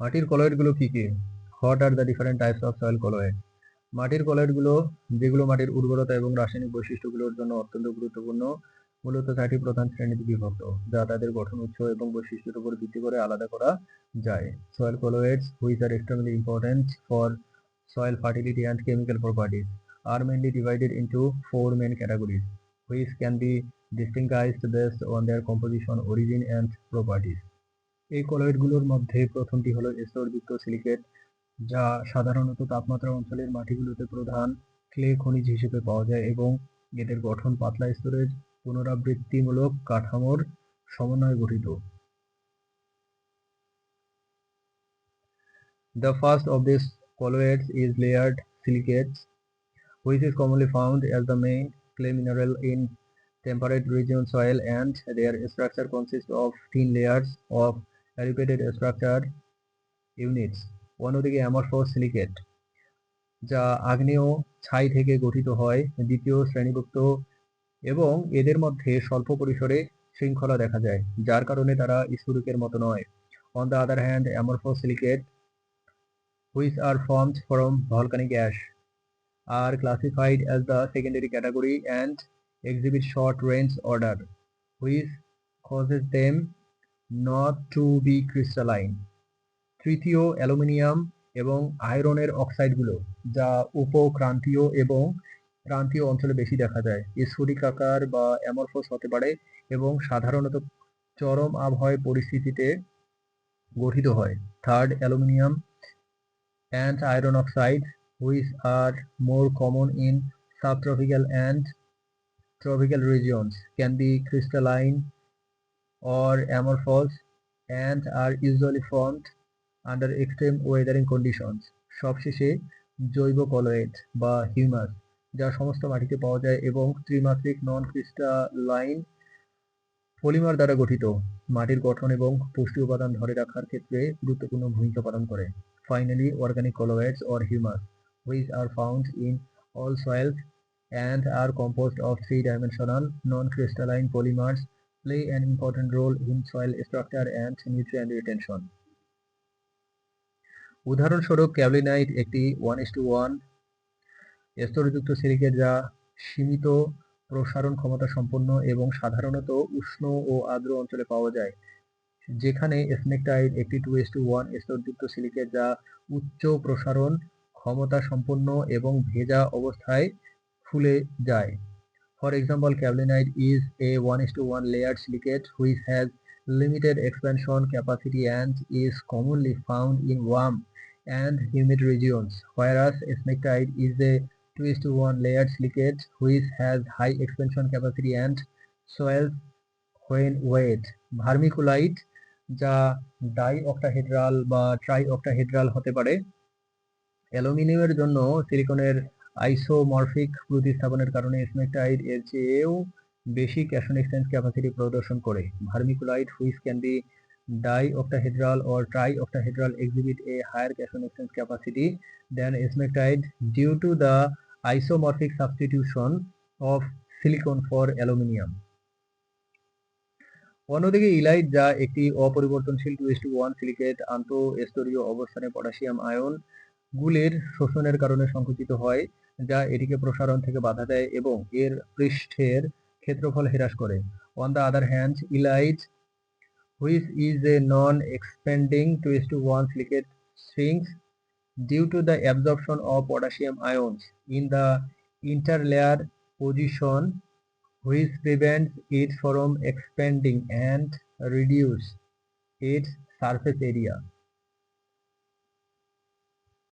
মাটির কলয়েডগুলো কি কি? What are the different types of soil colloid? মাটির কলয়েডগুলো, যেগুলো মাটির উর্বরতা এবং রাসায়নিক বৈশিষ্ট্যগুলোর জন্য অত্যন্ত গুরুত্বপূর্ণ, মূলত 4টি প্রধান শ্রেণীতে বিভক্ত, যা তাদের গঠন, উৎস এবং বৈশিষ্ট্যের উপর ভিত্তি করে আলাদা করা যায়। Soil colloids, which are extremely important for soil fertility and chemical properties, are mainly divided into 4 main categories, which can be distinguished based on their composition, origin, and properties. এই কলয়েডগুলোর মধ্যে প্রথমটি হলো স্তরযুক্ত সিলিকেট, যা সাধারণত তাপমাত্রা অঞ্চলের মাটিগুলোতে প্রধান ক্লে খনিজ হিসেবে পাওয়া যায় এবং এদের গঠন পাতলা স্তরের পুনরাবৃত্তিমূলক কাঠামোর সমন্বয়ে গঠিত। The first of these colloids is layered silicates, which is commonly found as the main clay mineral in temperate region soil, and their structure consists of thin layers of repeated structure units. অন্যদিকে অ্যামরফস silicate, যা আগ্নেয় ছাই থেকে গঠিত হয়, দ্বিতীয় শ্রেণীভুক্ত এবং এদের মধ্যে স্বল্প পরিসরে শৃঙ্খলা দেখা যায়, যার কারণে তারা স্ফটিকের মতো নয়। On the other hand, amorphous silicate, which are formed from volcanic ash, are classified as the secondary category and exhibit short range order, which causes them not to be crystalline. তৃতীয়, অ্যালুমিনিয়াম এবং আয়রনের অক্সাইডগুলো, যা উপক্রান্তীয় এবং ক্রান্তীয় অঞ্চলে বেশি দেখা যায়, স্ফটিকাকার বা অ্যামরফস হতে পারে এবং সাধারণত চরম আবহাওয়ার পরিস্থিতিতে গঠিত হয়। Third, aluminium and iron oxide, which are more common in subtropical and tropical regions, can be crystalline or amorphous and are usually formed under extreme weathering conditions. সবশেষে, জৈব কলয়েড বা হিউমাস, যা সমস্ত মাটিতে পাওয়া যায় এবং ত্রিমাত্রিক নন ক্রিস্টালাইন পলিমার দ্বারা গঠিত, মাটির গঠন এবং পুষ্টি উপাদান ধরে রাখার ক্ষেত্রে গুরুত্বপূর্ণ ভূমিকা পালন করে। Finally, organic colloids or humus, which are found in all soils and are composed of three-dimensional non-crystalline polymers, play an important role in soil structure and nutrient retention. উদাহরণস্বরূপ, ক্যাবলিনাইট একটি 1:1 স্তরযুক্ত সিলিকেট, যা সীমিত প্রসারণ ক্ষমতা সম্পন্ন এবং সাধারণত উষ্ণ ও আর্দ্র অঞ্চলে পাওয়া যায়, যেখানে স্নেকটাইট একটি 2:1 স্তরযুক্ত সিলিকেট, যা উচ্চ প্রসারণ ক্ষমতা সম্পন্ন এবং ভেজা অবস্থায় ফুলে যায়। For example, Cavlinite is a 1:1 layered silicate which has limited expansion capacity and is commonly found in warm and humid regions, whereas Smectite is a 2:1 layered silicate which has high expansion capacity and swells when wet. Vermiculite, যা ডাইঅক্টাহেড্রাল বা ট্রাইঅক্টাহেড্রাল হতে পারে, অ্যালুমিনিয়ামের জন্য সিলিকনের isomorphic প্রতিস্থাপনের কারণে স্মেকটাইট এর চেয়েও বেশি ক্যাশন এক্সচেঞ্জ ক্যাপাসিটি প্রদর্শন করে। Vermiculite, which can be dioctahedral or trioctahedral, exhibit a higher cation exchange capacity than smectite due to the isomorphic substitution of silicon for aluminium. অন্যদিকে ইলাইট, যা একটি অপরিবর্তনশীল 2:1 সিলিকেট, আন্তঃস্তরীয় অবস্থানে পটাশিয়াম আয়ন গুলির শোষণের কারণে সংকুচিত হয়, যা এটিকে প্রসারণ থেকে বাধা দেয় এবং এর পৃষ্ঠের ক্ষেত্রফল হ্রাস করে। On the other hand, elite, which is a non-expanding 2:1 silicate, shrinks due to the absorption of potassium ions in the interlayer position, which prevents it from expanding and reduce its surface area.